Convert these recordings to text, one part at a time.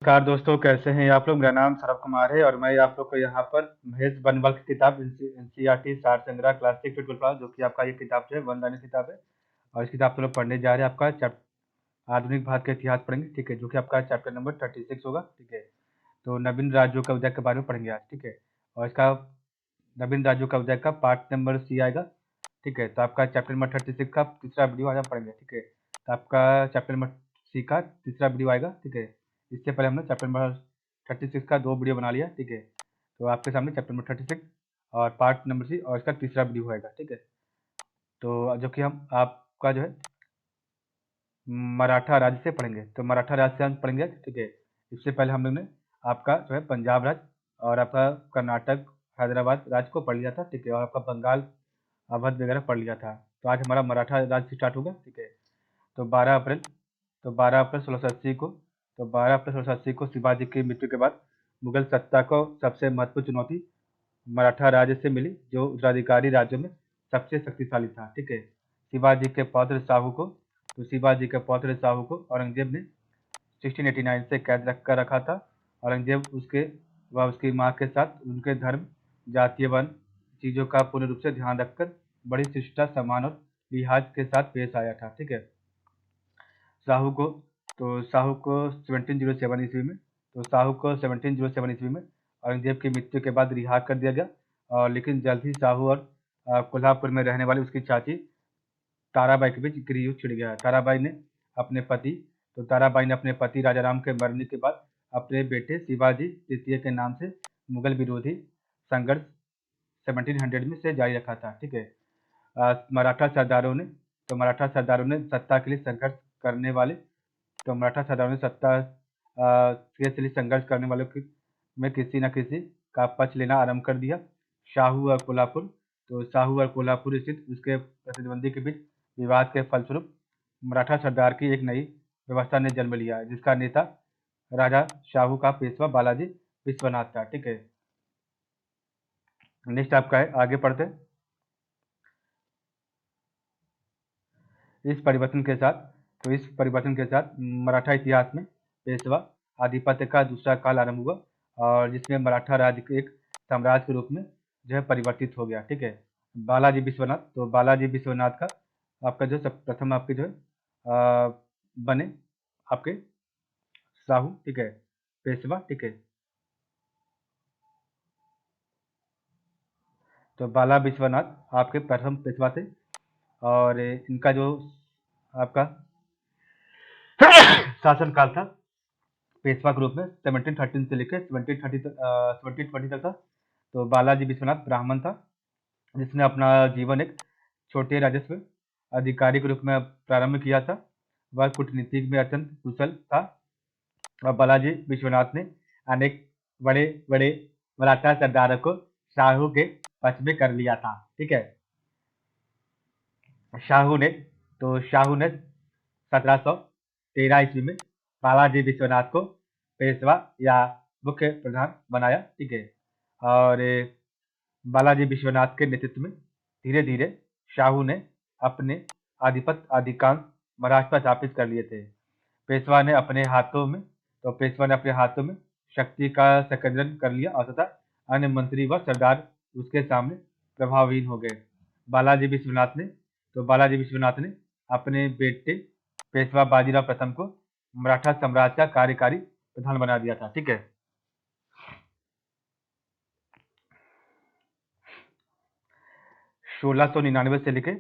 नमस्कार दोस्तों, कैसे हैं आप लोग। मेरा नाम सौरभ कुमार है और मैं आप लोग को यहाँ पर महेश बनवल की किताब एनसीईआरटी सार संग्रह क्लासिक टू 12 जो कि आपका ये किताब जो है वन लाइनर किताब है। और इस किताब को लोग पढ़ने जा रहे हैं। आपका आधुनिक भारत का इतिहास पढ़ेंगे, ठीक है, जो कि आपका चैप्टर नंबर 36 होगा, ठीक है। तो नवीन राज्यों का उदय के बारे में पढ़ेंगे आज, ठीक है। और इसका नवीन राज्यों का उदय का पार्ट नंबर सी आएगा, ठीक है। तो आपका चैप्टर नंबर 36 का तीसरा वीडियो आज हम पढ़ेंगे, ठीक है। तो आपका चैप्टर नंबर सी का तीसरा वीडियो आएगा, ठीक है। इससे पहले हमने चैप्टर नंबर 36 का 2 वीडियो बना लिया, ठीक है। तो आपके सामने चैप्टर नंबर 36 और पार्ट नंबर सी और इसका तीसरा वीडियो आएगा, ठीक है। तो जो कि हम आपका जो है मराठा राज्य से पढ़ेंगे, तो मराठा राज्य से हम पढ़ेंगे, ठीक है। इससे पहले हम लोग ने आपका जो है पंजाब राज्य और आपका कर्नाटक हैदराबाद राज्य को पढ़ लिया था, ठीक है। और आपका बंगाल अवध वगैरह पढ़ लिया था। तो आज हमारा मराठा राज्य स्टार्ट होगा, ठीक है। तो 12 अप्रैल 1680 को 12 अप्रैल 1680 को शिवाजी की मृत्यु के बाद मुगल सत्ता को सबसे महत्वपूर्ण चुनौती मराठा राज्य से मिली, जो उत्तराधिकारी राज्यों में सबसे शक्तिशाली था, ठीक है। शिवाजी के पौत्र शाहू को औरंगजेब ने 1689 से कैद रख कर रखा था। औरंगजेब उसकी माँ के साथ उनके धर्म, जातीय वन चीजों का पूर्ण रूप से ध्यान रखकर बड़ी शिष्टता, सम्मान और लिहाज के साथ पेश आया था, ठीक है। शाहू को शाहू को 1707 ईस्वी में तो शाहू को 1707 ईस्वी में औरंगजेब की मृत्यु के बाद रिहा कर दिया गया। और लेकिन जल्द ही शाहू और कोल्हापुर में रहने वाली उसकी चाची ताराबाई के बीच गृहयुद्ध छिड़ गया। ताराबाई ने अपने पति राजाराम के मरने के बाद अपने बेटे शिवाजी तृतीय के नाम से मुगल विरोधी संघर्ष 1700 में से जारी रखा था, ठीक है। मराठा सरदारों ने सत्ता के लिए संघर्ष करने वाले तो मराठा सरदारों ने सत्ता के लिए संघर्ष करने वालों में किसी न किसी का पक्ष लेना आरंभ कर दिया। शाहू और कोल्हापुर स्थित उसके प्रतिद्वंदी के बीच विवाद के फलस्वरूप मराठा सरदार की एक नई व्यवस्था ने जन्म लिया, जिसका नेता राजा शाहू का पेशवा बालाजी विश्वनाथ था, ठीक है। नेक्स्ट आपका है, आगे पढ़ते हैं। इस परिवर्तन के साथ मराठा इतिहास में पेशवा आधिपत्य का दूसरा काल आरंभ हुआ, और जिसमें मराठा राज्य एक साम्राज्य के रूप में जो है परिवर्तित हो गया, ठीक है। बालाजी विश्वनाथ का आपका जो सब प्रथम आपके जो है बने आपके साहू, ठीक है, पेशवा, ठीक है। तो बाला विश्वनाथ आपके प्रथम पेशवा थे, और इनका जो आपका शासनकाल था पेशवा के रूप में 1713 से लेकर 1720 तक था। तो बालाजी विश्वनाथ ब्राह्मण था, जिसने अपना जीवन एक छोटे राजस्व अधिकारी के रूप में प्रारंभ किया था। वह कूटनीति में अत्यंत कुशल था, और बालाजी विश्वनाथ ने अनेक बड़े बड़े मराठा सरदारों को शाहू के पक्ष में कर लिया था, ठीक है। शाहू ने 1713 ईस्वी में बालाजी विश्वनाथ को पेशवा या मुख्य प्रधान बनाया, ठीक है। और बालाजी विश्वनाथ के नेतृत्व में धीरे धीरे शाहू ने अपने आधिपत्य अधिकांश महाराष्ट्र पर स्थापित कर लिए थे। पेशवा ने अपने हाथों में शक्ति का संकेंद्रण कर लिया, और तथा अन्य मंत्री व सरदार उसके सामने प्रभावहीन हो गए। बालाजी विश्वनाथ ने अपने बेटे पेशवा बाजीराव प्रथम को मराठा साम्राज्य का कार्यकारी प्रधान बना दिया था, ठीक है। 1699 से लेकर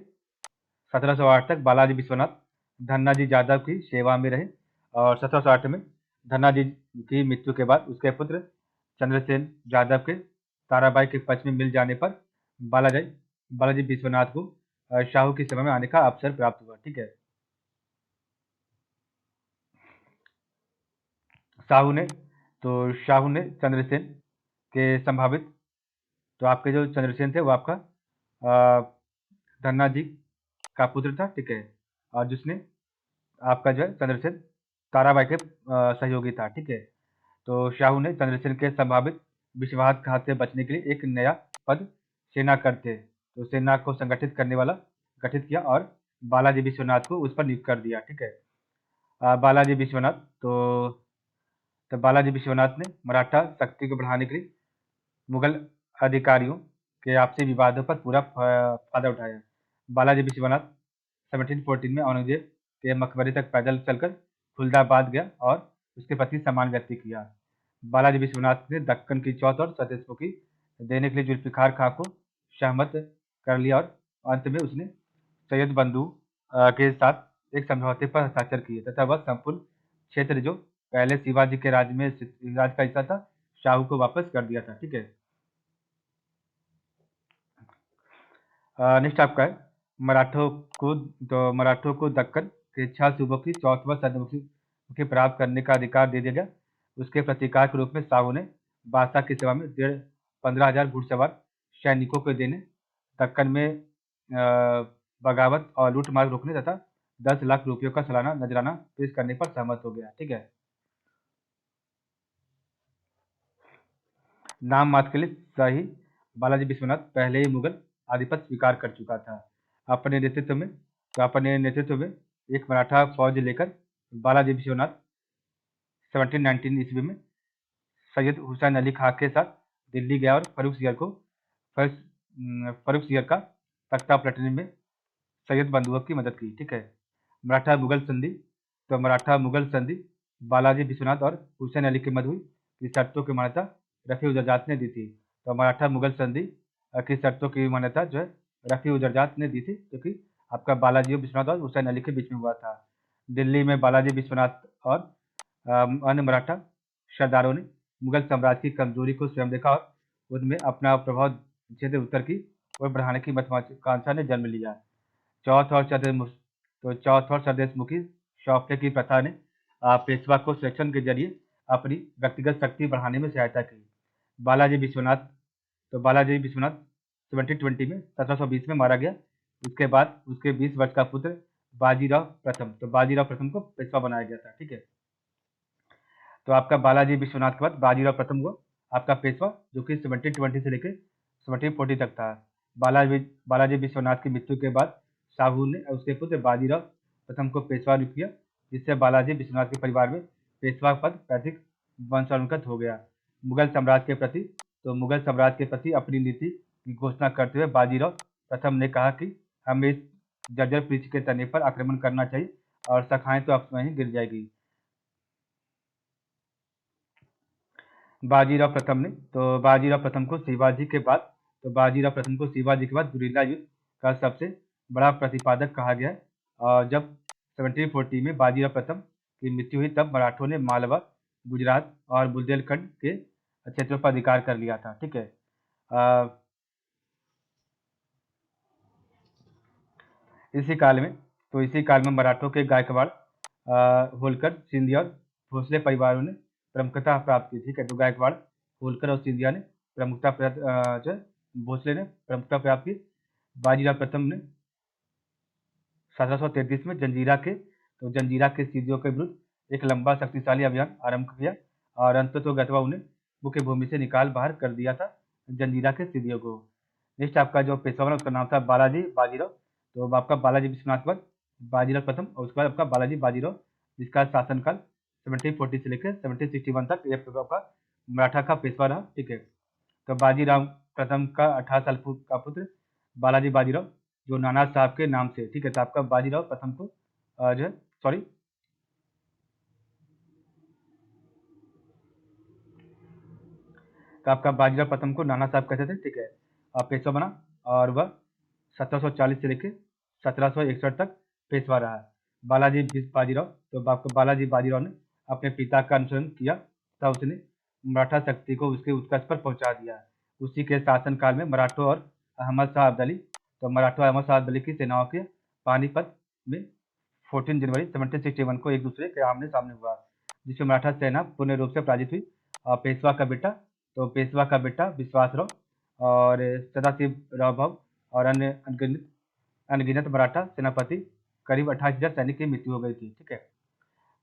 1708 तक बालाजी विश्वनाथ धन्नाजी जादव की सेवा में रहे, और 1708 में धन्नाजी की मृत्यु के बाद उसके पुत्र चंद्रसेन यादव के ताराबाई के पक्ष में मिल जाने पर बालाजी बालाजी विश्वनाथ को शाहू की सेवा में आने का अवसर प्राप्त हुआ, ठीक है। शाहू ने चंद्रसेन के संभावित तो आपके जो चंद्रसेन थे वो आपका धन्ना जी का पुत्र था, ठीक है। और जिसने आपका जो है चंद्रसेन ताराबाई के सहयोगी था, ठीक है। तो शाहू ने चंद्रसेन के संभावित विश्वासघात से बचने के लिए एक नया पद सेना करते तो सेना को संगठित करने वाला गठित किया, और बालाजी विश्वनाथ को उस पर नियुक्त कर दिया, ठीक है। बालाजी विश्वनाथ तो बालाजी विश्वनाथ ने मराठा शक्ति को बढ़ाने के लिए मुगल अधिकारियों के आपसी विवादों पर पूरा फायदा उठाया। बालाजी विश्वनाथ 1714 में औरंगजेब के मकबरे तक पैदल चलकर खुलदाबाद गया और उसके प्रति सम्मान व्यक्त किया। बालाजी विश्वनाथ ने दक्कन की चौथ और सतमुखी देने के लिए जुल्फिकार खां को सहमत कर लिया और अंत में उसने सैयद बंधु के साथ एक समझौते पर हस्ताक्षर किए तथा वह संपूर्ण क्षेत्र जो पहले शिवाजी के राज का हिस्सा था शाहू को वापस कर दिया था। ठीक है, नेक्स्ट आपका है मराठों को दक्कन के 6 सूबों की चौथ व सदमुखी प्राप्त करने का अधिकार दे दिया गया। उसके प्रतीकार के रूप में शाहू ने बादशाह की सेवा में 15,000 घुड़सवार सैनिकों को देने, दक्कन में बगावत और लूटमार रोकने तथा 10 लाख रुपयों का सालाना नजराना पेश करने पर सहमत हो गया। ठीक है, नाम मात्र के लिए शाही बालाजी विश्वनाथ पहले ही मुगल आधिपत्य स्वीकार कर चुका था। अपने नेतृत्व में एक मराठा फौज लेकर बालाजी विश्वनाथ 1719 ईस्वी में सैयद हुसैन अली खां के साथ दिल्ली गया और फर्रुख सियर का तख्ता पलटने में सैयद बंधुओं की मदद की। ठीक है, मराठा मुगल संधि बालाजी विश्वनाथ और हुसैन अली की मध्य हुई की शर्तों की मान्यता रफी उदरजात ने दी थी। तो मराठा मुगल संधि की शर्तों की मान्यता जो है रफी उदरजात ने दी थी, क्योंकि आपका बालाजी विश्वनाथ और हुसैन अली के बीच में हुआ था। दिल्ली में बालाजी विश्वनाथ और अन्य मराठा सरदारों ने मुगल साम्राज्य की कमजोरी को स्वयं देखा और उनमें अपना प्रभाव क्षेत्र उत्तर की ओर बढ़ाने की महत्वाकांक्षा ने जन्म लिया। चौथ और सरदेशमुखी सौंपने की प्रथा ने पेशवा को सेक्शन के जरिए अपनी व्यक्तिगत शक्ति बढ़ाने में सहायता की। बालाजी विश्वनाथ 1720 में मारा गया। उसके बाद उसके 20 वर्ष का पुत्र बाजीराव प्रथम को पेशवा बनाया गया था। ठीक है, तो आपका बालाजी विश्वनाथ के बाद बाजीराव प्रथम हुआ आपका पेशवा, जो कि 1720 से लेकर 1740 तक था। बालाजी विश्वनाथ की मृत्यु के बाद शाहू ने उसके पुत्र बाजीराव प्रथम को पेशवा नियुक्त किया, जिससे बालाजी विश्वनाथ के परिवार में पेशवा पद पैतृक वंशानुगत हो गया। मुगल साम्राज्य के प्रति अपनी नीति की घोषणा करते हुए बाजीराव प्रथम ने कहा कि हमें इस जर्जर पृथ्वी के तने पर आक्रमण करना चाहिए और शाखाएं तो आपस में ही गिर जाएगी। बाजीराव प्रथम को शिवाजी के बाद गुरिल्ला युद्ध का सबसे बड़ा प्रतिपादक कहा गया है। और जब 1740 में बाजीराव प्रथम की मृत्यु हुई तब मराठों ने मालवा, गुजरात और बुंदेलखंड के क्षेत्रों पर अधिकार कर लिया था। ठीक है, इसी काल में मराठों के गायकवाड़, होलकर, सिंधिया और भोसले परिवारों ने प्रमुखता प्राप्त की। ठीक है, तो गायकवाड़, होलकर और सिंधिया ने भोसले ने प्रमुखता प्राप्त की। बाजीराव प्रथम ने 1733 में जंजीरा के सिद्धियों के विरुद्ध एक लंबा शक्तिशाली अभियान आरंभ किया और अंततः उन्हें मुख्य भूमि से निकाल बाहर कर दिया था जंजीरा के सिद्धियों को। नेक्स्ट आपका जो पेशवा बना उसका नाम था बाजीराव। तो आपका बालाजी विश्वनाथ के बाद बाजीराव प्रथम और उसके बाद आपका बालाजी बाजीराव, जिसका शासनकाल 1740 से लेकर 1761 तक आपका मराठा का पेशवा रहा। ठीक है, तो बाजीराव प्रथम का 18 साल का पुत्र बालाजी बाजीराव, जो नाना साहब के नाम से, ठीक है, तो आपका बाजीराव प्रथम को जो है तो आपका बाजीराव प्रथम को नाना साहब कहते थे। ठीक है, पेशवा बना और वह 1740 से लेकर 1761 तक पेशवा रहा। बालाजी बाजीराव, तो आपका बालाजी बाजीराव ने अपने पिता का अनुसरण किया तथा उसने मराठा शक्ति को उसके उत्कर्ष पर पहुंचा दिया। उसी के शासनकाल में मराठों और अहमद शाह अब्दाली की सेनाओं के पानीपत में 14 जनवरी 1761 को एक दूसरे के आमने सामने हुआ, जिसमें मराठा सेना पूर्ण रूप से पराजित हुई। और पेशवा का बेटा विश्वासराव और सदाशिव राव भाव और अन्य अनगिनत मराठा सेनापति करीब 28,000 सैनिक की मृत्यु हो गई थी। ठीक है,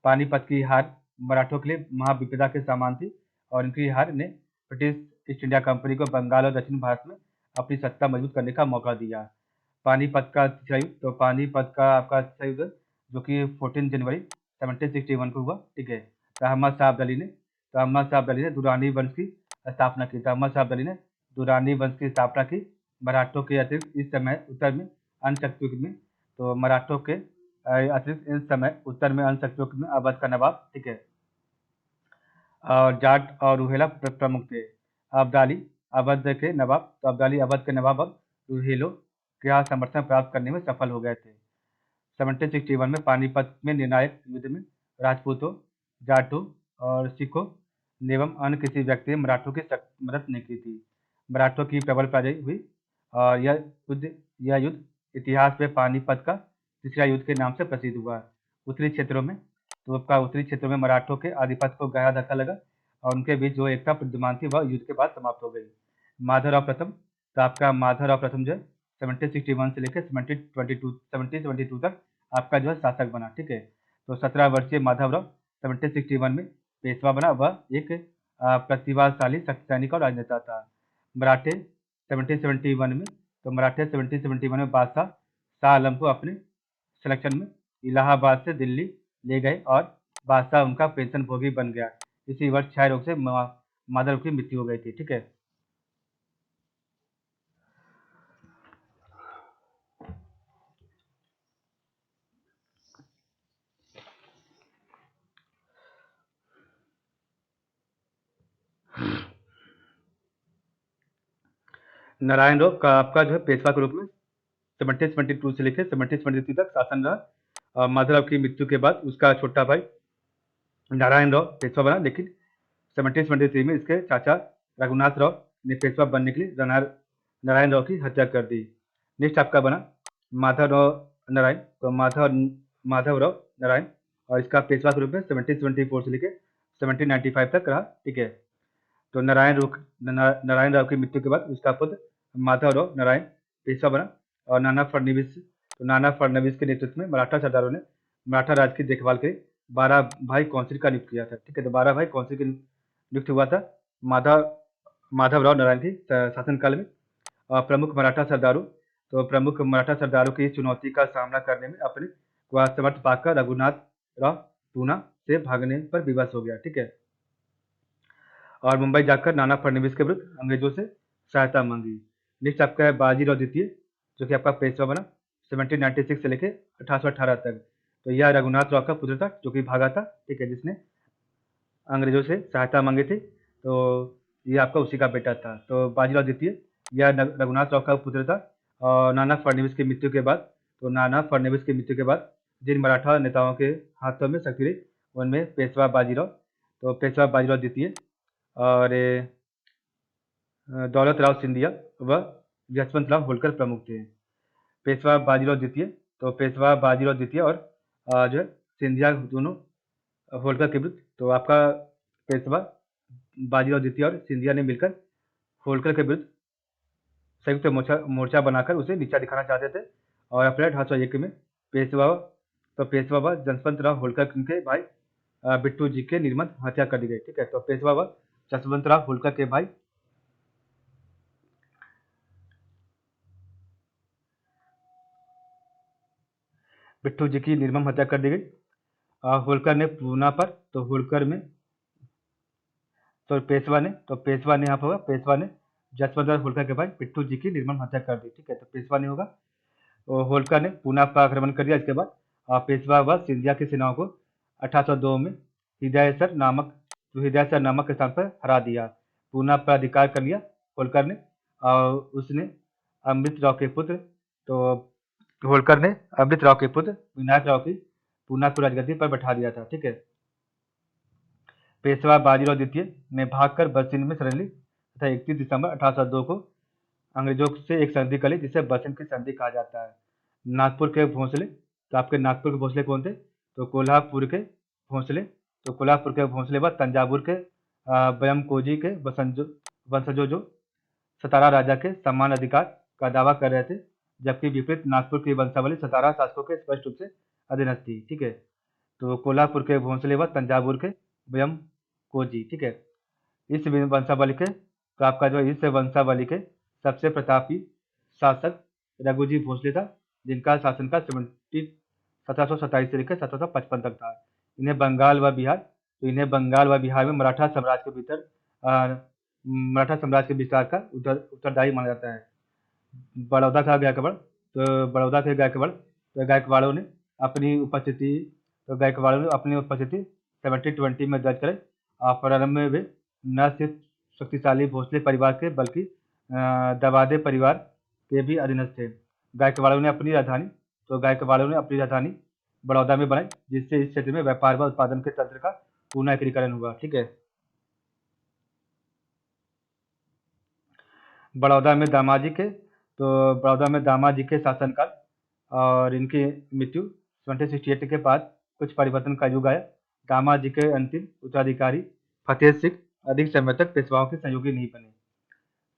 पानीपत की हार मराठों के लिए महाविपदा के समान थी और इनकी हार ने ब्रिटिश ईस्ट इंडिया कंपनी को बंगाल और दक्षिण भारत में अपनी सत्ता मजबूत करने का मौका दिया। पानीपत का आपका युद्ध जो कि 14 जनवरी 1761 को हुआ। ठीक है, अहमद शाह अब्दाली ने तो अहमद शाह अब्दाली ने दुरानी वंश की स्थापना की। तो अहमद शाह अब्दाली ने दुरानी वंश की स्थापना की। मराठों के अतिरिक्त इस समय उत्तर में अन्य शक्तियों में, तो मराठों के अतिरिक्त इस समय उत्तर में अन्य शक्तियों में अवध का नवाब, ठीक है, और जाट और रूहेला प्रमुख थे। अब्दाली अवध के नवाब, तो अब्दाली अवध के नवाब अब रूहेलों का समर्थन प्राप्त करने में सफल हो गए थे। 1761 में पानीपत में निर्णायक युद्ध में राजपूतों, जाटों और सिखों एवं अन्य किसी व्यक्ति ने मराठों की मदद नहीं की थी। मराठों की प्रबल पराजय हुई और यह युद्ध इतिहास में पानीपत का तीसरा युद्ध के नाम से प्रसिद्ध हुआ। उत्तरी क्षेत्रों में, तो आपका उत्तरी क्षेत्रों में मराठों के आधिपत्य को गहरा धक्का लगा और उनके बीच जो एकता विद्यमान थी वह युद्ध के बाद समाप्त हो गई। माधवराव प्रथम, तो आपका माधवराव प्रथम जो है 1761 से लेकर 1722 तक आपका जो है शासक बना, ठीक है। तो 17 वर्षीय माधवराव 1761 में पेशवा बना। वह एक प्रतिभाशाली सैनिक और राजनेता था। मराठे 1771 में, तो मराठे 1771 में बादशाह शाह आलम को अपने सिलेक्शन में इलाहाबाद से दिल्ली ले गए और बादशाह उनका पेंशन भोगी बन गया। इसी वर्ष क्षय रोग से माधव की मृत्यु हो गई थी, ठीक है। नारायण राव का आपका जो है पेशवा के रूप में 1772 से लेकर 1773 तक शासन रहा। और माधवराव की मृत्यु के बाद उसका छोटा भाई नारायण राव पेशवा बना, लेकिन 1773 में इसके चाचा रघुनाथ राव ने पेशवा बनने के लिए नारायण राव की हत्या कर दी। नेक्स्ट आपका बना माधव राव नारायण, तो माधव राव नारायण, और इसका पेशवा के रूप में 1774 से लेकर 1795 तक रहा, ठीक है। तो नारायण राव की मृत्यु के बाद उसका पुत्र माधव राव नारायण पेशवा बना और नाना फडणवीस के नेतृत्व में मराठा सरदारों ने मराठा राज की देखभाल के 12 भाई काउंसिल का नियुक्त किया था, ठीक है। तो 12 भाई काउंसिल के नियुक्त हुआ था माधवराव नारायण के शासनकाल में। प्रमुख मराठा सरदारों की चुनौती का सामना करने में अपने को असमर्थ पाकर रघुनाथ राव पूना से भागने पर विवश हो गया, ठीक है, और मुंबई जाकर नाना फडणवीस के विरुद्ध अंग्रेजों से सहायता मांगी। नेक्स्ट आपका है बाजीराव द्वितीय, जो कि आपका पेशवा बना 1796 से लेकर 1818 तक। तो यह रघुनाथ राव का पुत्र था जो कि भागा था, ठीक है, जिसने अंग्रेजों से सहायता मांगी थी। तो यह आपका उसी का बेटा था। तो बाजीराव द्वितीय यह रघुनाथ राव का पुत्र था। और नाना फडणवीस की मृत्यु के बाद जिन मराठा नेताओं के हाथों में शक्ति रही उनमें पेशवा बाजीराव द्वितीय और दौलत राव सिंधिया व यशवंत राव होलकर प्रमुख थे। पेशवा बाजीराव द्वितीय और जो है सिंधिया दोनों होलकर के विरुद्ध, तो आपका पेशवा बाजीराव द्वितीय और सिंधिया ने मिलकर होलकर के विरुद्ध संयुक्त मोर्चा बनाकर उसे नीचा दिखाना चाहते थे। और अप्रैल 1801 में पेशवा व जसवंत राव होलकर के भाई बिट्टू जी के निर्मम हत्या कर दी गई, ठीक है। तो पेशवा व जसवंत राव होलकर के भाई बिट्टू जी की निर्मम हत्या कर दी गई। होलकर ने पूना पर, तो होलकर में तो पेशवा ने यहाँ पर पेशवा ने जसवंत राव होलकर के भाई बिट्टू जी की निर्मम हत्या कर दी, ठीक है। तो पेशवा ने होगा, तो होलकर ने पूना पर आक्रमण कर दिया। इसके बाद पेशवा व सिंधिया की सेनाओं को 1802 में हृदयसर नामक स्थान पर हरा दिया। पूना पर अधिकार कर लिया होलकर ने, और उसने अमृत राव के पुत्र विनायक राव की पूना को राजगद्दी पर बैठा दिया था, ठीक है। पेशवा बाजीराव द्वितीय ने भागकर बरसिंह में शरण ली तथा 31 दिसंबर 1802 को अंग्रेजों से एक संधि कर ली, जिसे बरसिंह की संधि कहा जाता है। नागपुर के भोंसले, तो आपके नागपुर के भोंसले कौन थे? तो कोल्हापुर के भोंसले व तंजावुर के बयमकोजी के वंशजों जो सतारा राजा के समान अधिकार का दावा कर रहे थे, जबकि विपरीत नागपुर की वंशावली सतारा शासकों के स्पष्ट रूप से अधीनस्थ थी, ठीक है। तो कोल्हापुर के भोंसले व तंजावुर के बयमकोजी, ठीक है, इस वंशावली के सबसे प्रतापी शासक रघुजी भोसले था, जिनका शासनकाल 1727 से लेकर 1755 तक था। इन्हें बंगाल व बिहार तो इन्हें बंगाल व बिहार में मराठा साम्राज्य के भीतर मराठा साम्राज्य के विस्तार का उत्तरदायी माना जाता है। बड़ौदा का गायकवाड़, तो बड़ौदा के गायकवाड़, तो गायकवाड़ों ने अपनी उपस्थिति 1720 में दर्ज करे। प्रारंभ में वे न सिर्फ शक्तिशाली भोसले परिवार के बल्कि दवादे परिवार के भी अधीनस्थ थे। गायकवाड़ों ने अपनी राजधानी बड़ौदा में बनाई, जिससे इस क्षेत्र में व्यापार व उत्पादन के तंत्र का पुनः एकीकरण हुआ। ठीक है। बड़ौदा में दामाजी के शासनकाल और इनकी मृत्यु 1768 के बाद कुछ परिवर्तन का युग आया। दामाजी के अंतिम उत्तराधिकारी फतेह सिंह अधिक समय तक पेशवाओं के सहयोगी नहीं बने।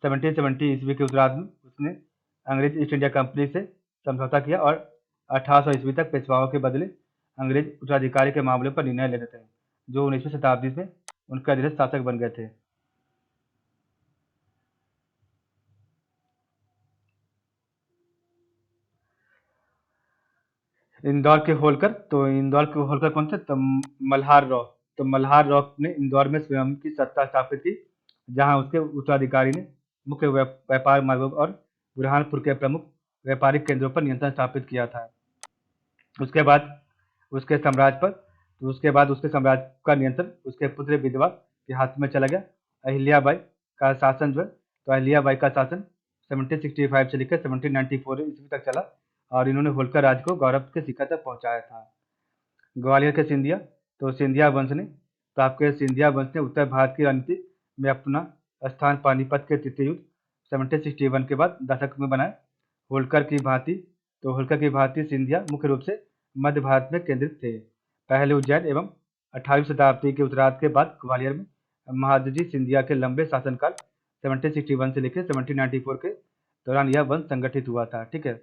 1770 ईस्वी के उत्तरार्ध में उसने अंग्रेज ईस्ट इंडिया कंपनी से समझौता किया और 1800 ईस्वी तक पेशवाओं के बदले अंग्रेज उत्तराधिकारी के मामले पर निर्णय लेते थे, जो 19वीं शताब्दी में उनके अधीनस्थ शासक बन गए थे। इंदौर के होलकर कौन थे? तो मल्हार राव ने इंदौर में स्वयं की सत्ता स्थापित की, जहां उसके उत्तराधिकारी ने मुख्य व्यापार मार्गों और बुरहानपुर के प्रमुख व्यापारिक केंद्रों पर नियंत्रण स्थापित किया था। उसके बाद उसके साम्राज्य का नियंत्रण उसके पुत्र विधवा के हाथ में चला गया। अहिल्याबाई का शासन 1765 से लेकर 1794 ईस्वी तक चला और इन्होंने होलकर राज्य को गौरव के शिखर तक पहुंचाया था। ग्वालियर के सिंधिया वंश ने उत्तर भारत की राजनीति में अपना स्थान पानीपत के तृतीय युद्ध 1761 के बाद दशक में बनाया। होलकर की भांति सिंधिया मुख्य रूप से मध्य भारत में केंद्रित थे। पहले उज्जैन एवं 18वीं शताब्दी के उत्तरार्ध के बाद ग्वालियर में महादजी सिंधिया के लंबे शासनकाल 1761 से लेकर 1794 के दौरान यह वंश संगठित हुआ था। ठीक है।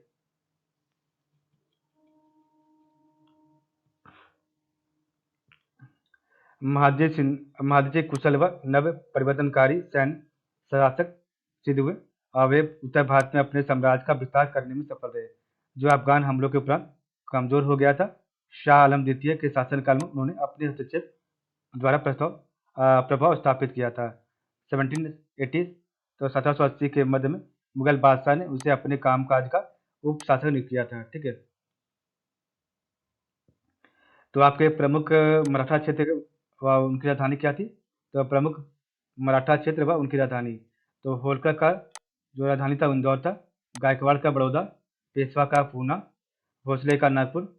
महादजी कुशल व नव परिवर्तनकारी सैन्य शासक सिद्ध हुए और वे उत्तर भारत में अपने साम्राज्य का विस्तार करने में सफल रहे, जो अफगान हमलों के उपरांत कमजोर हो गया था। शाह आलम द्वितीय के शासनकाल में उन्होंने अपने हस्तक्षेप द्वारा प्रभाव स्थापित किया था। 1780 तो 1780 के मध्य में मुगल बादशाह ने उसे अपने कामकाज का उप शासक नियुक्त किया था। ठीक है। तो आपके प्रमुख मराठा क्षेत्र व उनकी राजधानी क्या थी? तो प्रमुख मराठा क्षेत्र व उनकी राजधानी, तो होलकर का जो राजधानी था इंदौर था, गायकवाड़ का बड़ौदा, पेशवा का पूना, भोसले का नागपुर,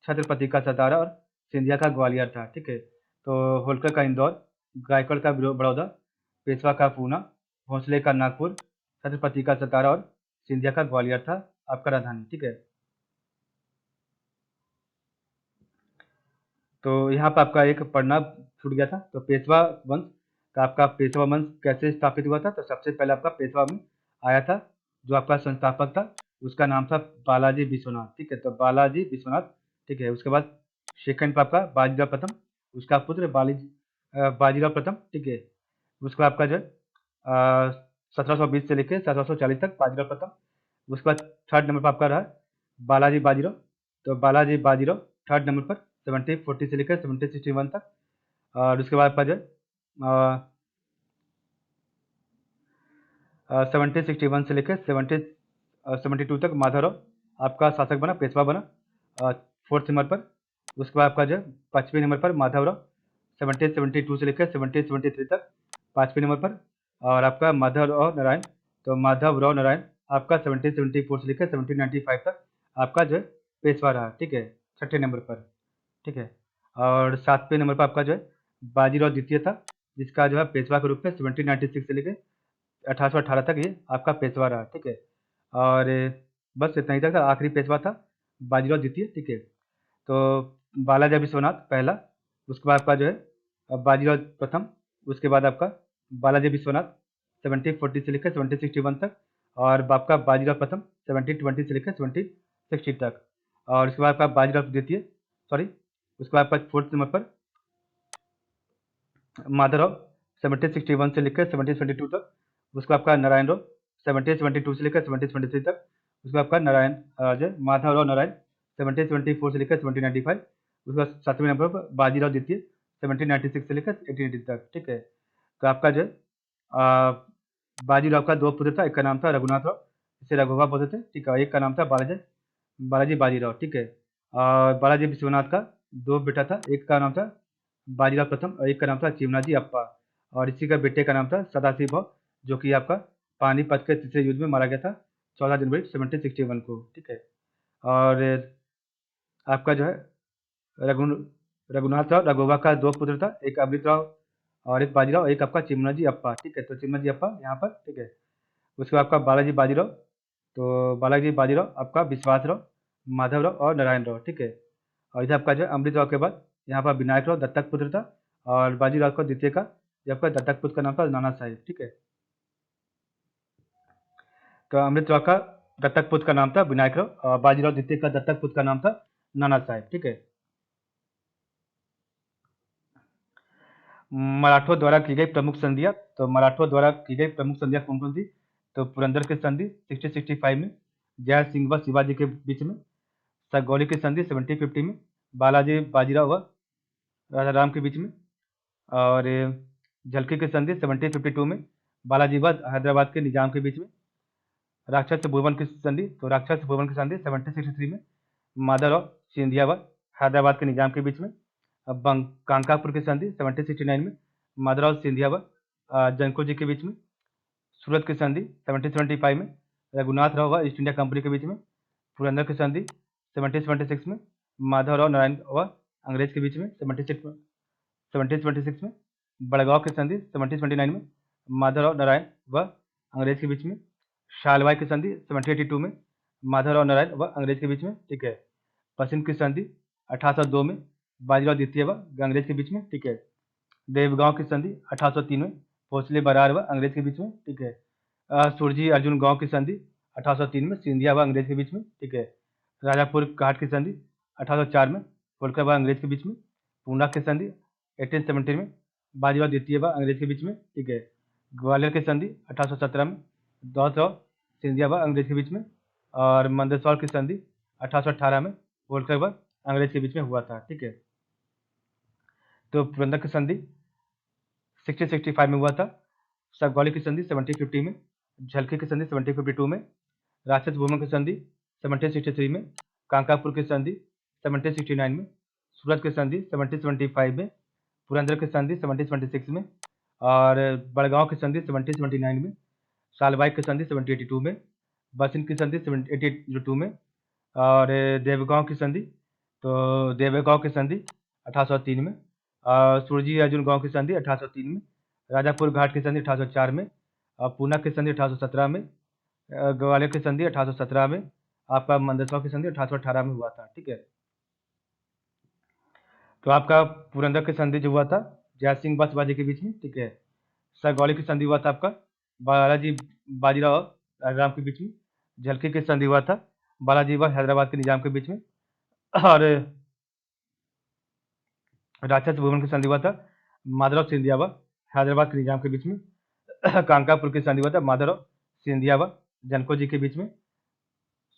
छत्रपति का सतारा और सिंधिया का ग्वालियर था। ठीक है। तो होलकर का इंदौर, गायकवाड़ का बड़ौदा, पेशवा का पूना, भोसले का नागपुर, छत्रपति का सतारा और सिंधिया का ग्वालियर था आपका राजधानी। ठीक है। तो यहाँ पर आपका एक पढ़ना छूट गया था। तो पेशवा वंश कैसे स्थापित हुआ था? तो सबसे पहले आपका पेशवा वंश आया था, जो आपका संस्थापक था उसका नाम था बालाजी विश्वनाथ। ठीक है। तो बालाजी विश्वनाथ। ठीक है। उसके बाद सेकंड पर आपका बाजीराव प्रथम, उसका पुत्र बाजीराव प्रथम। ठीक है। उसके बाद आपका जो 1720 से लेकर 1740 तक बाजीराव प्रथम। उसके बाद थर्ड नंबर पर आपका रहा बालाजी बाजीराव। तो बालाजी बाजीराव थर्ड नंबर पर 1740 से लेकर 1761 तक। और उसके बाद आपका जो 1761 से लेकर 1772 तक माधवराव आपका शासक बना, पेशवा बना फोर्थ नंबर पर। उसके बाद आपका जो 5वें नंबर पर माधवराव 1772 से लेकर 1773 तक 5वें नंबर पर। और आपका माधवराव नारायण, तो माधवराव नारायण आपका 1774 से लेकर 1795 तक आपका जो है पेशवा रहा। ठीक है। छठे नंबर पर। ठीक है। और 7वें नंबर पर आपका जो है बाजीराव द्वितीय था, जिसका जो है पेशवा के रूप में 1796 से लेकर 1818 तक ये आपका पेशवा रहा। ठीक है। और बस इतना ही तक था, आखिरी पेशवा था बाजीराव द्वितीय। ठीक है। तो बालाजी विश्वनाथ पहला, उसके बाद आपका जो है बाजीराव प्रथम, उसके बाद आपका बालाजी विश्वनाथ 1740 से लेकर 1761 तक, और आपका बाजीराव प्रथम 1720 से लेकर 1760 तक। और उसके बाद आपका बाजीराव द्वितीय, उसके बाद आपका फोर्थ नंबर पर माधवराव 1761 से लेकर 1722 तक। उसके बाद आपका नारायण राव 1772 से लेकर 1723 तक। उसके बाद आपका नारायण जो माधवराव नारायण 1774 से लेकर 1795। उसके बाद 7वें नंबर पर बाजीराव द्वितीय 1796 से लेकर 1880 तक, ठीक है। तो आपका जो है बाजीराव का दो पुत्र था, एक का नाम था रघुनाथ राव, इसे रघुबा बोलते थे, ठीक है, और एक का नाम था बालाजी बालाजी बाजीराव, ठीक है। और बालाजी विश्वनाथ का दो बेटा था, एक का नाम था बाजीराव प्रथम और एक का नाम था चिमनाजी अप्पा, और इसी का बेटे का नाम था सदाशिव भाव, जो कि आपका पानीपत के तीसरे युद्ध में मारा गया था 14 जनवरी 1761 को, ठीक है। और आपका जो है रघु रघुनाथ राव रघुबा का दो पुत्र था, एक अमृत राव और एक बाजीराव, एक आपका चिमनाजी अप्पा, ठीक है। तो चिमनाजी अप्पा यहाँ पर, ठीक है। उसके बाद आपका बालाजी बाजीराव, तो बालाजी बाजीराव आपका विश्वास राव, माधव राव और नारायण राव, ठीक है। और इधर आपका जो है अमृत राव के बाद यहाँ पर विनायक राव दत्तक पुत्र था, और बाजीराव का द्वितीय का जो आपका दत्तक पुत्र का नाम था नाना साहिब, ठीक है। तो अमृत राव का दत्तक पुत्र का नाम था विनायक राव, और बाजीराव द्वितीय का दत्तक पुत्र का नाम था नाना साहिब, ठीक है। मराठों द्वारा की गई प्रमुख संधियां, तो मराठों द्वारा की गई प्रमुख संधियां कौन कौन थी? तो पुरंदर की संधि 1665 में, जय सिंह व शिवाजी के बीच में, सगौली की संधि 1750 में, बालाजी बाजीराव व राजा राम के बीच में, और झलकी की संधि 1752 में, बालाजी व हैदराबाद के निजाम के बीच में, राक्षस भुवन की संधि, तो राक्षस भुवन की संधि 1763 में, माधवराव सिंधिया व हैदराबाद के निजाम के बीच में, कांकापुर की संधि 1769 में, माधवराव सिंधिया व जनको जी के बीच में, सूरत की संधि 1775 में, रघुनाथ राव व ईस्ट इंडिया कंपनी के बीच में, पुरंदर की संधि 1776 में, माधवराव नारायण व अंग्रेज के बीच में 1726 में, बड़गांव की संधि 1729 में, माधवराव नारायण व अंग्रेज के बीच में, शालवाई की संधि 1782 में, माधवराव नारायण व अंग्रेज के बीच में, ठीक है। पश्चिम की संधि 1802 में, बाजीराव द्वितीय व अंग्रेज के बीच में, ठीक है। देवगांव की संधि 1803 में, भोसले बरार व अंग्रेज के बीच में, ठीक है। सुरजी अर्जुन गांव की संधि 1803 में, सिंधिया व अंग्रेज के बीच में, ठीक है। राजापुर घाट की संधि 1804 में, होलकर व अंग्रेज के बीच में, पूना की संधि 1870 में, बाजीराव द्वितीय व अंग्रेज के बीच में, ठीक है। ग्वालियर की संधि 1817 में, दौलत राव सिंधिया व अंग्रेज के बीच में, और मंदसौर की संधि 1818 में, होलकर व अंग्रेज के बीच में हुआ था, ठीक है। तो पुरंदर की संधि 1665 में हुआ था, सगौली की संधि 1750 में, झलकी की संधि 1752 में, राक्षस भूमन की संधि 1763 में, कांकापुर की संधि 1769 में, सूरत की संधि 1775 में, पुरंदर की संधि 1776 में, और बड़गांव की संधि 1779 में, सालबाई की संधि 1782 में, बसिन की संधि 1802 में, और देवगांव की संधि, तो देवगांव की संधि 1803 में, और सुरजी अर्जुन गांव की संधि 1803 में, राजापुर घाट की संधि 1804 में, और पूना की संधि 1817 में, ग्वालियर की संधि 1817 में, आपका मंदसौर की संधि 1818 में हुआ था, ठीक है। तो आपका पुरंदर की संधि जो हुआ था जय सिंह व शिवाजी के बीच में, ठीक है। सगौली की संधि हुआ था आपका बालाजी बाजीराव और राम के बीच में, झलकी की संधि हुआ था बालाजी व हैदराबाद के निजाम के बीच में, और राक्षस भुवन की संधि हुआ था माधवराव सिंधिया व हैदराबाद के निजाम के बीच में, कांकापुर की संधि हुआ था माधवराव सिंधिया व जनको जी के बीच में,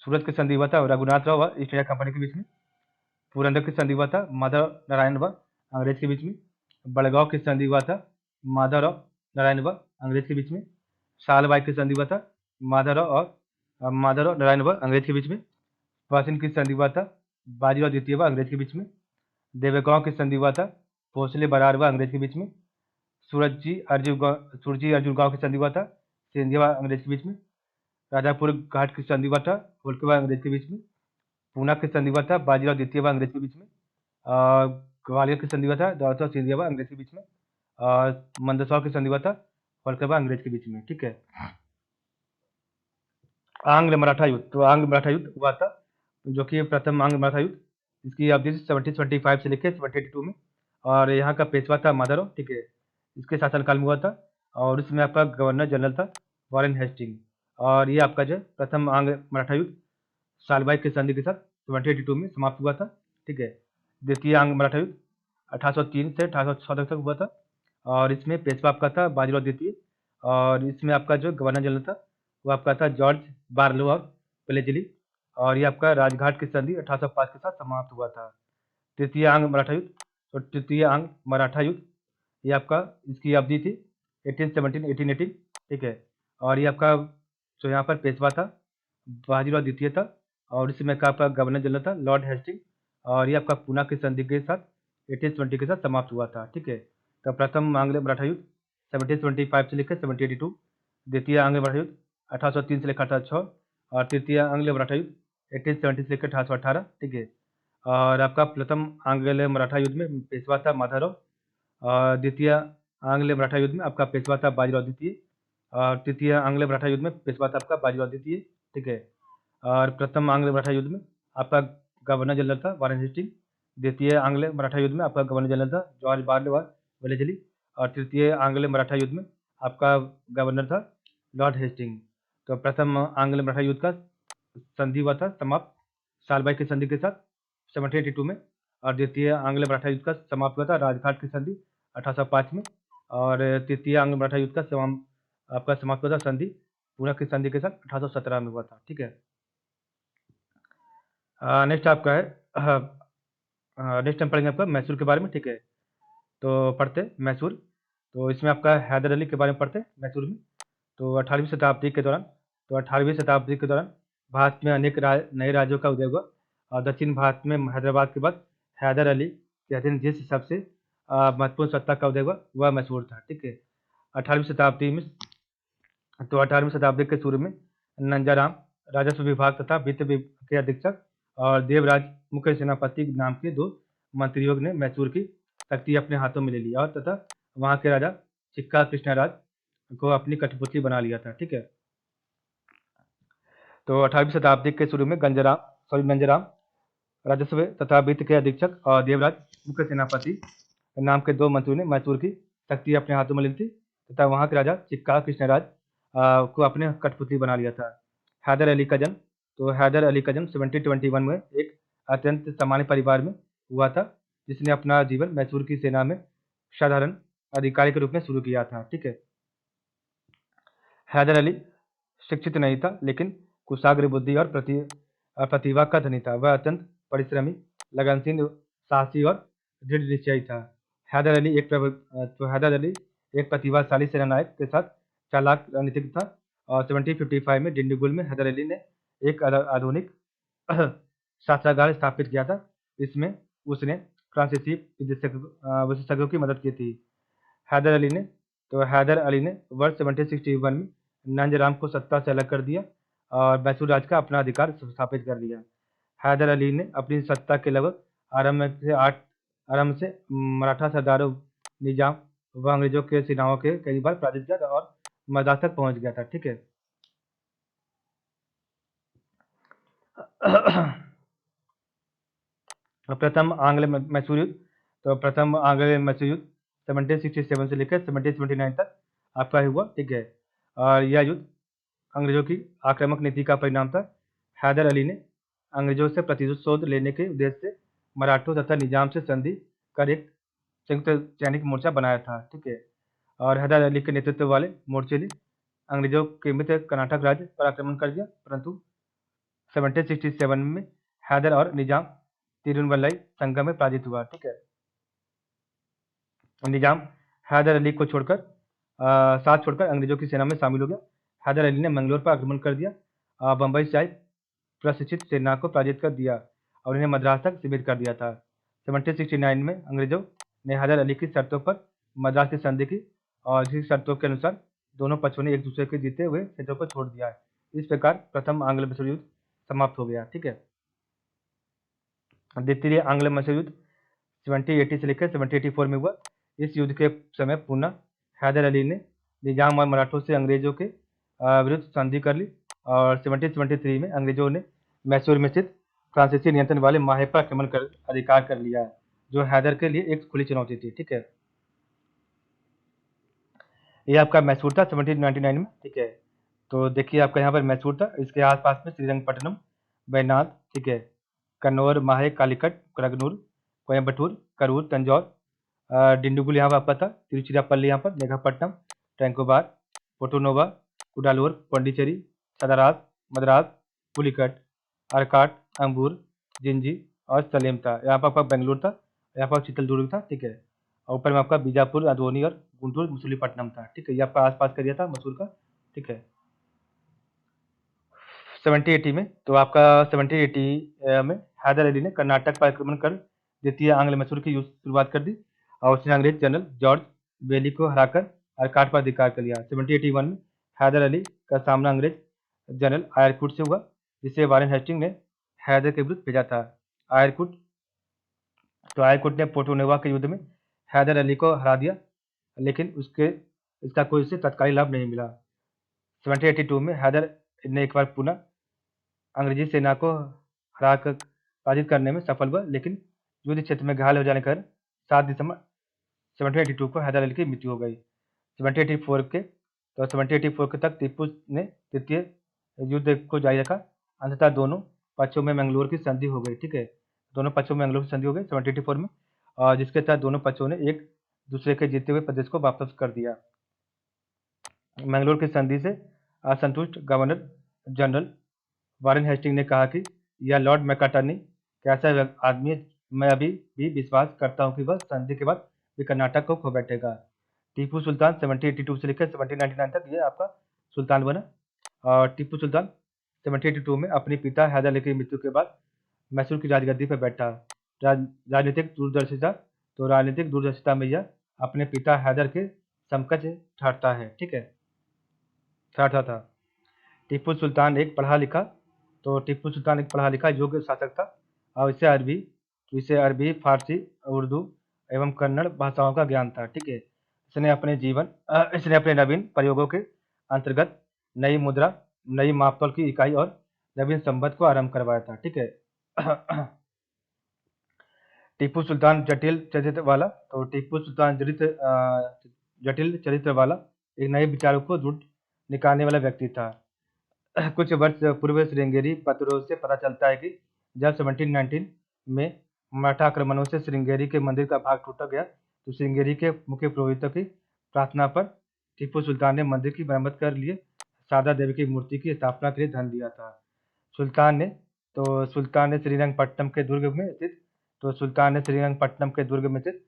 सूरत की संधि हुआ था रघुनाथ राव व ईस्ट इंडिया कंपनी के बीच में, पुरंदर की संधि हुआ था माधव नारायण व अंग्रेज के बीच में, बड़गांव की संधि हुआ था माधवराव नारायण व अंग्रेज के बीच में, सालबाई की संधि हुआ था माधवराव नारायण व अंग्रेज के बीच में, पश्चिम की संधि हुआ था बाजीराव द्वितीय व अंग्रेज के बीच में, देवगांव की संधि हुआ था भोसले बरार व अंग्रेज के बीच में, सुरजी अर्जुन गांव की संधि हुआ था सिंधिया व अंग्रेज के बीच में, राजापुर घाट की संधि हुआ था होलकर व अंग्रेज के बीच में, पूना की संधि हुआ था बाजीराव द्वितीय व अंग्रेज के बीच में, ग्वालियर की संधि हुआ था दौलत राव सिंधिया व अंग्रेज के बीच में, और मंदसौर की संधि हुआ था होलकर व अंग्रेज के बीच में, ठीक है। आंग्ल मराठा युद्ध, तो आंग्ल मराठा युद्ध हुआ था जो कि प्रथम आंग्ल मराठा युद्ध, इसकी अवधि 1725 से लेकर 1782 में, और यहाँ का पेशवा था माधवराव, ठीक है। इसके शासनकाल में हुआ था, और इसमें आपका गवर्नर जनरल था वॉरेन हेस्टिंग, और ये आपका जो प्रथम आंग्ल मराठा युद्ध सालबाई की संधि के साथ 1782 में समाप्त हुआ था, ठीक है। द्वितीय आंग्ल मराठा युद्ध 1803 से 1814 तक हुआ था, और इसमें पेशवा आपका था बाजीराव द्वितीय, और इसमें आपका जो गवर्नर जनरल था वो आपका था जॉर्ज बार्लो और प्लेजली, और ये आपका राजघाट की संधि 1805 के साथ समाप्त हुआ था। तृतीय आंग्ल मराठा युद्ध तो तृतीय अंग मराठा युद्ध, ये आपका इसकी अवधि थी 1817-1818, ठीक है। और ये आपका जो यहाँ पर पेशवा था बाजीराव द्वितीय था, और इस समय का आपका गवर्नर जनरल था लॉर्ड हेस्टिंग, और ये आपका पूना की संधि के साथ 1820 के साथ समाप्त हुआ था, ठीक है। तो प्रथम आंग्ल मराठा युद्ध 1725 से लेकर 1782, द्वितीय आंग्ल मराठा युद्ध 1803 से लेकर 1806, और तृतीय आंग्ल मराठा युद्ध 1870 से लेकर 1818, ठीक है। और आपका प्रथम आंग्ल मराठा युद्ध में पेशवा था माधवराव, और द्वितीय आंग्ल मराठा युद्ध में आपका पेशवा था बाजीराव द्वितीय, और तृतीय आंग्ल मराठा युद्ध में पेशवा था आपका बाजीराव द्वितीय, ठीक है। और प्रथम आंग्ल मराठा युद्ध में आपका गवर्नर जनरल था वारेन हेस्टिंग, द्वितीय आंग्ल मराठा युद्ध में आपका गवर्नर जनरल था जॉर्ज बार्नवाल वेलेस्ली, और तृतीय आंग्ल मराठा युद्ध में आपका गवर्नर था लॉर्ड हेस्टिंग। तो प्रथम आंग्ल मराठा युद्ध का संधि हुआ था समाप्त सालबाई की संधि के साथ 1782 में, और द्वितीय आंग्ल मराठा युद्ध का समाप्त हुआ था राजघाट की संधि 1805 में, और तृतीय आंग्ल मराठा युद्ध का आपका समाप्त हुआ था संधि पूना की संधि के साथ 1817 में हुआ था, ठीक है। नेक्स्ट आपका है नेक्स्ट हम पढ़ेंगे आपका मैसूर के बारे में, ठीक है। तो पढ़ते मैसूर, तो इसमें आपका हैदर अली के बारे में पढ़ते मैसूर में। तो 18वीं शताब्दी के दौरान भारत में अनेक नए राज्यों का उदय हुआ, और दक्षिण भारत में हैदराबाद के बाद हैदर अली के अधीन जिस सबसे महत्वपूर्ण सत्ता का उदय हुआ वह मैसूर था, ठीक है। 18वीं शताब्दी में तो 18वीं शताब्दी के शुरू में नंजाराम राजस्व विभाग तथा वित्त विभाग के अधीक्षक और देवराज मुख्य सेनापति नाम के दो मंत्रियों ने मैसूर की तख्ती अपने हाथों में ले लिया, और तथा वहां के राजा चिक्का कृष्णराज को अपनी कठपुतली बना लिया था, ठीक है। तो 18वीं शताब्दी के शुरू में नंजराम राजस्व तथा वित्त के अधीक्षक और देवराज मुख्य सेनापति नाम के दो मंत्रियों ने मैसूर की तख्ती अपने हाथों में ली थी, तथा वहां के राजा चिक्का कृष्णराज को अपने कठपुतली बना लिया था। हैदर अली का जन्म 1721 में एक अत्यंत सामान्य परिवार में हुआ था, जिसने अपना जीवन मैसूर की सेना में साधारण अधिकारी के रूप में शुरू किया था, ठीक है। हैदर अली शिक्षित नहीं था, लेकिन कुशाग्र बुद्धि और प्रतिभा का धनी था। वह अत्यंत परिश्रमी, लगनशील, साहसी और दृढ़ निश्चयी था। हैदर अली एक प्रतिभाशाली सेनानायक के साथ चालाक रणनीतिज्ञ था, और 1755 में डिंडीगुल में हैदर अली ने एक आधुनिक शस्त्रागार स्थापित किया था। इसमें उसने फ्रांसीसी विशेषज्ञों की मदद की थी। हैदर अली ने वर्ष 1761 में नंजराम को सत्ता से अलग कर दिया और मैसूर राज का अपना अधिकार स्थापित कर लिया। हैदर अली ने अपनी सत्ता के लगभग आरंभ से मराठा सरदारों, निजाम व अंग्रेजों के सेनाओं के कई बार पराजित किया और मद्रास तक पहुंच गया था, ठीक है। प्रथम आंग्ल मैसूर युद्ध, तो प्रथम आंग्ल मैसूर युद्ध 1767 से लेकर 1779 तक आपका हुआ, ठीक है। और यह युद्ध अंग्रेजों की आक्रामक नीति का परिणाम था। हैदर अली ने अंग्रेजों से प्रतिशोध लेने के उद्देश्य से मराठों तथा निजाम से संधि कर एक संयुक्त सैनिक मोर्चा बनाया था, ठीक है। और हैदर अली के नेतृत्व वाले मोर्चे ने अंग्रेजों के मित्र कर्नाटक राज्य पर आक्रमण कर दिया, परंतु 1767 में हैदर और निजाम तिरुवल्लई संगम में पराजित हुआ, ठीक है। निजाम हैदर अली को साथ छोड़कर अंग्रेजों की सेना में शामिल हो गया। हैदर अली ने मंगलोर पर आक्रमण कर दिया, बम्बई से आई प्रशिक्षित सेना को पराजित कर दिया और उन्हें मद्रास तक सीमित कर दिया था। 1769 में अंग्रेजों ने हैदर अली की शर्तों पर मद्रास की संधि की, और इसी शर्तों के अनुसार दोनों पक्षों ने एक दूसरे के जीते हुए क्षेत्रों को छोड़ दिया। इस प्रकार प्रथम आंग्ल मैसूर युद्ध समाप्त हो गया, ठीक है। द्वितीय आंग्ल मैसूर युद्ध 1780 से लेकर 1784 में हुआ। इस युद्ध के समय पुनः हैदर अली ने निजाम और मराठों से अंग्रेजों के विरुद्ध संधि कर ली, और 1773 में अंग्रेजों ने मैसूर में स्थित फ्रांसीसी नियंत्रण वाले माहे पर आक्रमण कर अधिकार कर लिया, जो हैदर के लिए एक खुली चुनौती थी, ठीक है। ये आपका मैसूर था 1799 में, ठीक है। तो देखिए आपका यहाँ पर मैसूर था, इसके आसपास में श्रीरंगपट्टनम, बैनाथ, ठीक है, कन्नौर, माहे, कालीकट, करगनूर, कोयम्बटूर, करूर, तंजौर, डिंडुगुल यहाँ पर आपका था, तिरुचिरापल्ली यहाँ पर, मेघापट्टनम, टैंकोबार, पोर्टोनोवा, कुडालोर, पौंडीचेरी, सदारास, मद्रास, पुलिकट, आरकाट, अंबूर, जिंजी और सलेम था। यहाँ पर आपका बेंगलुरु था, यहाँ पर चित्तलदुर्ग था, ठीक है। और ऊपर में आपका बीजापुर, अदोनी और गुंटूर मछलीपट्टनम था, ठीक है। ये आपका आसपास का एरिया था मैसूर का, ठीक है। 1780 में, तो आपका 1780 में हैदर अली ने कर्नाटक पर आक्रमण कर द्वितीय आंग्ल मैसूर की शुरुआत कर दी और उसने अंग्रेज जनरल जॉर्ज बेली को हराकर आरकाट पर अधिकार कर लिया। 1781 में हैदर अली का सामना अंग्रेज जनरल आयरकुट से हुआ, जिसे वारेन हेस्टिंग ने हैदर के विरुद्ध भेजा था। आयरकुट तो आयरकुट ने पोर्टोनेवा के युद्ध में हैदर अली को हरा दिया, लेकिन इसका कोई उसे तत्कालीन लाभ नहीं मिला। 1782 में हैदर ने एक बार पुनः अंग्रेजी सेना को हराकर पराजित करने में सफल हुआ, लेकिन युद्ध क्षेत्र में घायल हो जाने के कारण 7 दिसंबर 1782 को हैदर अली की मृत्यु हो गई। 1784 के तक टीपू ने तृतीय युद्ध को जारी रखा। अंततः दोनों पक्षों में मैंगलोर की संधि हो गई, ठीक है। दोनों पक्षों में मैंगलोर की संधि हो गई 1784 में, और जिसके तहत दोनों पक्षों ने एक दूसरे के जीते हुए प्रदेश को वापस कर दिया। मैंगलोर की संधि से असंतुष्ट गवर्नर जनरल वारेन हेस्टिंग ने कहा कि यह लॉर्ड मैकार्टनी कैसा आदमी है, मैं अभी भी विश्वास करता हूं कि वह संधि के बाद भी कर्नाटक को खो बैठेगा। टीपू सुल्तान 1782 से लेकर 1799 तक ये आपका सुल्तान बना, और टीपू सुल्तान 1782 में अपने पिता हैदर अली की मृत्यु के बाद मैसूर की राजगद्दी पर बैठा। राजनीतिक दूरदर्शिता, तो राजनीतिक दूरदर्शिता में यह अपने पिता हैदर के समकक्ष ठहरता है, ठीक है, ठहरता था। टीपू सुल्तान एक पढ़ा लिखा योग्य शासक था, और इसे अरबी, फारसी, उर्दू एवं कन्नड़ भाषाओं का ज्ञान था, ठीक है। इसने अपने नवीन प्रयोगों के अंतर्गत नई मुद्रा, नई मापतौल की इकाई और नवीन संबंध को आरंभ करवाया था, ठीक है। टीपू सुल्तान जटिल चरित्र वाला, तो टीपू सुल्तान जटिल चरित्र वाला एक नए विचारों को दूर निकालने वाला व्यक्ति था। कुछ वर्ष पूर्व श्रृंगेरी पत्रों से पता चलता है कि जब 1719 में मराठा आक्रमणों से श्रृंगेरी के मंदिर का भाग टूटा गया, तो श्रृंगेरी के मुख्य पुरोहितों की प्रार्थना पर टीपू सुल्तान ने मंदिर की मरम्मत कर लिए शारदा देवी की मूर्ति की स्थापना के लिए धन दिया था। सुल्तान ने श्रीरंगपट्टनम के दुर्ग में स्थित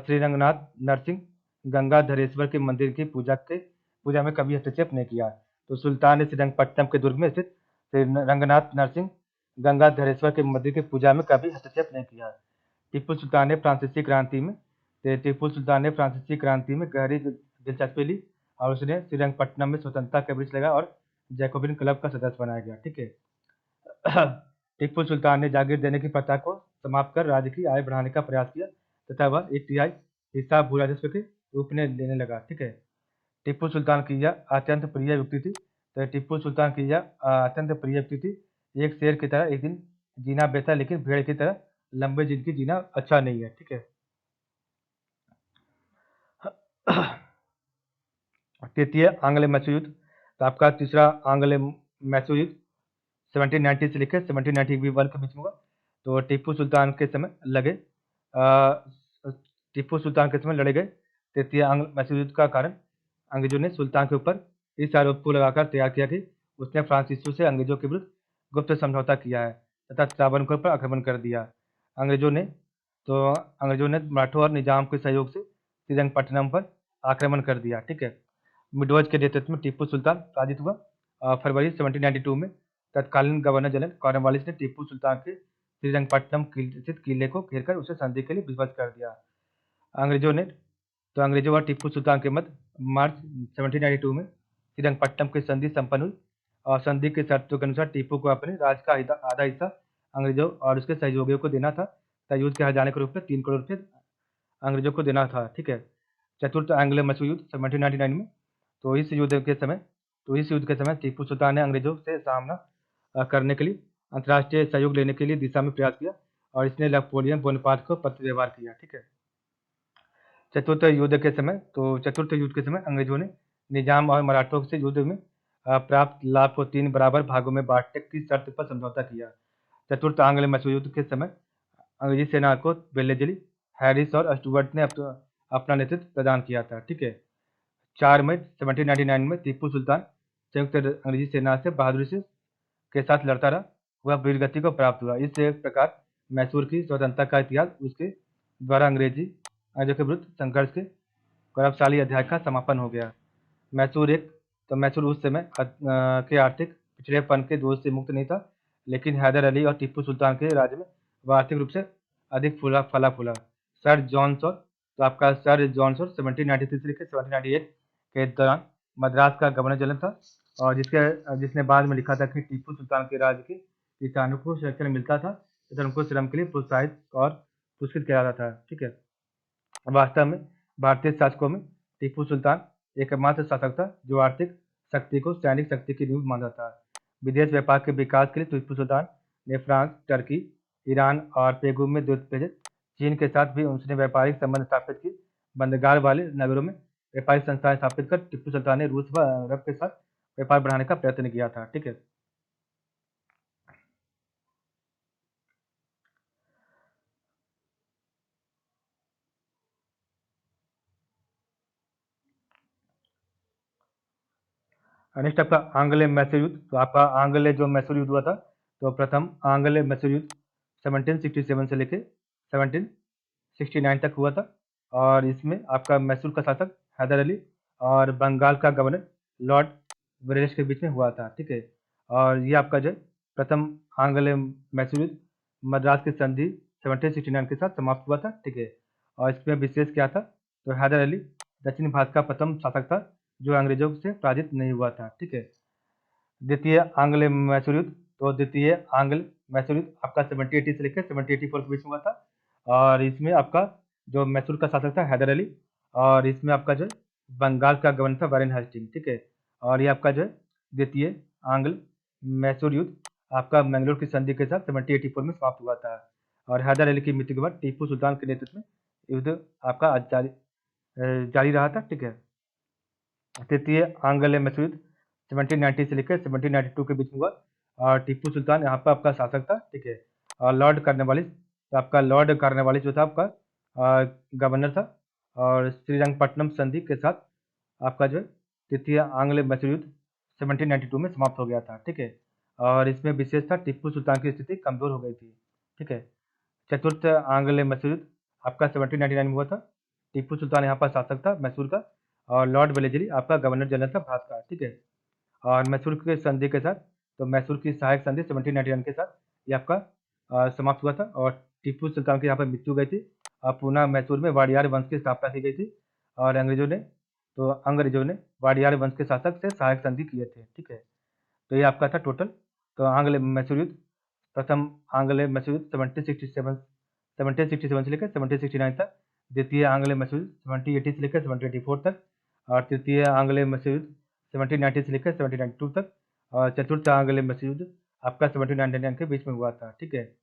श्रीरंगनाथ नरसिंह गंगाधरेश्वर के मंदिर की पूजा में कभी हस्तक्षेप नहीं किया। तो सुल्तान ने श्रीरंगपट्टनम के दुर्ग में स्थित रंगनाथ नरसिंह गंगाधरेश्वर के मंदिर की पूजा में कभी हस्तक्षेप नहीं किया। टीपू सुल्तान ने फ्रांसीसी क्रांति में गहरी दिलचस्पी ली, और उसने श्रीरंगपट्टनम में स्वतंत्रता का वृक्ष लगाया और जैकोबिन क्लब का सदस्य बनाया गया, ठीक है। टीपू सुल्तान ने जागीर देने की प्रथा को समाप्त कर राज्य की आय बढ़ाने का प्रयास किया, तथा वह 1/3 हिस्सा भू राजस्व के रूप में लेने लगा, ठीक है। टीपू सुल्तान की यह अत्यंत प्रिय युक्ति थी। एक शेर की तरह एक दिन जीना बेहतर, लेकिन भेड़ की तरह लंबे जिंदगी जीना अच्छा नहीं है, ठीक है। तृतीय आंग्ल मैसूर युद्ध, तो आपका तीसरा आंग्ल मैसूर युद्ध 1790 से लेकर 1791 के बीच में हुआ। तो टीपू सुल्तान के समय लड़े गए तृतीय आंग्ल मैसूर युद्ध का कारण अंग्रेजों ने सुल्तान के ऊपर इस आरोप को लगाकर तैयार किया कि उसने फ्रांसीसियों से अंग्रेजों के विरुद्ध गुप्त समझौता किया है तथा त्रावणकोर पर आक्रमण कर दिया। अंग्रेजों ने मराठों और निजाम के सहयोग से श्रीरंगपट्टनम पर आक्रमण कर दिया, ठीक है। मिडोज के नेतृत्व में टीपू सुल्तान पराजित हुआ। फरवरी 1792 में तत्कालीन गवर्नर जनरल कॉर्नवालिस ने टीपू सुल्तान के श्रीरंगपट्टनम स्थित किले को घेरकर उसे संधि के लिए विवश कर दिया। अंग्रेजों और टीपू सुल्तान के मध्य मार्च 1792 में श्रीरंगपट्टनम की संधि संपन्न हुई, और संधि के शर्तों के अनुसार टीपू को अपने राज्य का आधा हिस्सा अंग्रेजों और उसके सहयोगियों को देना था, तथा युद्ध के हार जाने के रूप में 3 करोड़ रुपये अंग्रेजों को देना था, ठीक है। चतुर्थ एंग्लो मैसूर युद्ध 1799 में, तो इस युद्ध के समय टीपू सुल्तान ने अंग्रेजों से सामना करने के लिए अंतर्राष्ट्रीय सहयोग लेने के लिए दिशा में प्रयास किया, और इसने नेपोलियन बोनापार्ट को पत्र व्यवहार किया, ठीक है। चतुर्थ युद्ध के समय अंग्रेजों ने निजाम और मराठों से युद्ध में प्राप्त लाभ को 3 बराबर भागों में बांटने की शर्त पर समझौता किया। चतुर्थ आंग्ल मैसूर युद्ध के समय अंग्रेजी सेना को वेलेस्ली, हैरिस और स्टुअर्ट ने अपना नेतृत्व प्रदान किया था, ठीक है। 4 मई 1799 में टीपू सुल्तान संयुक्त अंग्रेजी सेना से बहादुरी के साथ लड़ता रहा, वह वीरगति को प्राप्त हुआ। इस प्रकार मैसूर की स्वतंत्रता का इतिहास उसके द्वारा अंग्रेजों के विरुद्ध संघर्ष के गौरवशाली अध्याय का समापन हो गया। मैसूर उस समय के आर्थिक पिछड़ेपन के दोष से मुक्त नहीं था, लेकिन हैदर अली और टीपू सुल्तान के राज्य में वह आर्थिक रूप से अधिक फला फूला। सर जॉन शॉ 1793 से लेकर 1798 के दौरान मद्रास का गवर्नर जनरल था, और जिसने बाद में लिखा था कि टीपू सुल्तान के राज्य के किसानों को संरक्षण मिलता था तथा उनको श्रम के लिए प्रोत्साहित और पुरस्कृत किया जाता था। ठीक है, वास्तव में भारतीय शासकों में टीपू सुल्तान एकमात्र शासक था जो आर्थिक शक्ति को सैनिक शक्ति की नींव मानता था। विदेश व्यापार के विकास के लिए टीपू सुल्तान ने फ्रांस, टर्की, ईरान और पेगु में दूत भेजे। चीन के साथ भी उसने व्यापारिक संबंध स्थापित किए। बंदरगाह वाले नगरों में व्यापारिक संस्थाएं स्थापित कर टीपू सुल्तान ने रूस व अरब के साथ व्यापार बढ़ाने का प्रयत्न किया था। ठीक है, नेक्स्ट आपका आंग्ल मैसूर युद्ध। तो आपका आंग्ल जो मैसूर युद्ध हुआ था, तो प्रथम आंग्ल मैसूर युद्ध 1767 से लेके 1769 तक हुआ था, और इसमें आपका मैसूर का शासक हैदर अली और बंगाल का गवर्नर लॉर्ड ब्रेरेस के बीच में हुआ था। ठीक है, और ये आपका जो प्रथम आंग्ल मैसूर युद्ध मद्रास की संधि 1769 के साथ समाप्त हुआ था। ठीक है, और इसमें विशेष क्या था, तो हैदर अली दक्षिण भारत का प्रथम शासक था जो अंग्रेजों से पराजित नहीं हुआ था। ठीक है, द्वितीय आंग्ल मैसूर युद्ध। तो द्वितीय आंग्ल मैसूर युद्ध आपका 1780 से लेकर 1784 के बीच में हुआ था, और इसमें आपका जो मैसूर का शासक था हैदर अली, और इसमें आपका जो बंगाल का गवर्नर था वारेन हेस्टिंग। ठीक है, और ये आपका जो है द्वितीय आंग्ल मैसूर युद्ध आपका मैंगलोर की संधि के साथ 1784 में समाप्त हुआ था, और हैदर अली की मृत्यु के बाद टीपू सुल्तान के नेतृत्व में युद्ध आपका जारी रहा था। ठीक है, तृतीय आंग्ल मैसूर युद्ध 1790 से लेकर 1792 के बीच में हुआ, और टीपू सुल्तान यहाँ पर आपका शासक था। ठीक है, और लॉर्ड कार्नवालिस, तो आपका लॉर्ड कार्नवालिस जो था आपका गवर्नर था, और श्रीरंगपट्टनम संधि के साथ आपका जो है तृतीय आंग्ल मैसूर युद्ध 1792 में समाप्त हो गया था। ठीक है, और इसमें विशेष था टिप्पू सुल्तान की स्थिति कमजोर हो गई थी। ठीक है, चतुर्थ आंग्ल मैसूर युद्ध आपका 1799 में हुआ था। टीपू सुल्तान यहाँ पर शासक था मैसूर का, और लॉर्ड वेलेजरी आपका गवर्नर जनरल था भारत का। ठीक है, और मैसूर के संधि के साथ, तो मैसूर की सहायक संधि 1799 के साथ ये आपका समाप्त हुआ था, और टीपू सुल्तान की यहाँ पर मृत्यु गई थी। पुनः मैसूर में वाडियार वंश की स्थापना की गई थी, और अंग्रेजों ने वाडियार वंश के शासक से सहायक संधि किए थे। ठीक है, तो ये आपका था टोटल। तो आंग्ल मैसूर युद्ध, प्रथम आंग्ल मैसूर युद्ध 1767 से लेकर 1769 तक, द्वितीय आंग्ल मैसूर युद्ध 1780 से लेकर 1784 तक, और तृतीय आंग्ल मैसूर युद्ध 1790 से लेकर 1792 तक, और चतुर्थ आंग्ल मैसूर युद्ध आपका 1799 के बीच में हुआ था। ठीक है,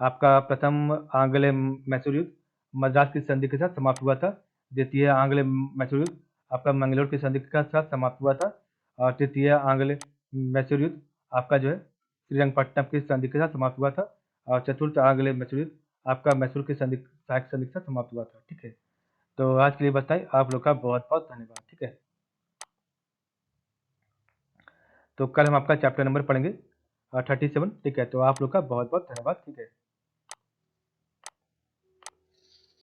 आपका प्रथम आंग्ल मैसूर युद्ध मद्रास की संधि के साथ समाप्त हुआ था। द्वितीय आंग्ल मैसूर युद्ध आपका मंगलोर की संधि के साथ समाप्त हुआ था, और तृतीय आंग्ल मैसूर युद्ध आपका जो है श्रीरंगपट्टनम की संधि के साथ समाप्त हुआ था, और चतुर्थ आंग्ल मैसूर युद्ध आपका मैसूर की सहायक संधि के साथ समाप्त हुआ था। ठीक है, तो आज के लिए बताइए, आप लोग का बहुत बहुत धन्यवाद। ठीक है, तो कल हम आपका चैप्टर नंबर पढ़ेंगे 37। ठीक है, तो आप लोग का बहुत बहुत धन्यवाद। ठीक है।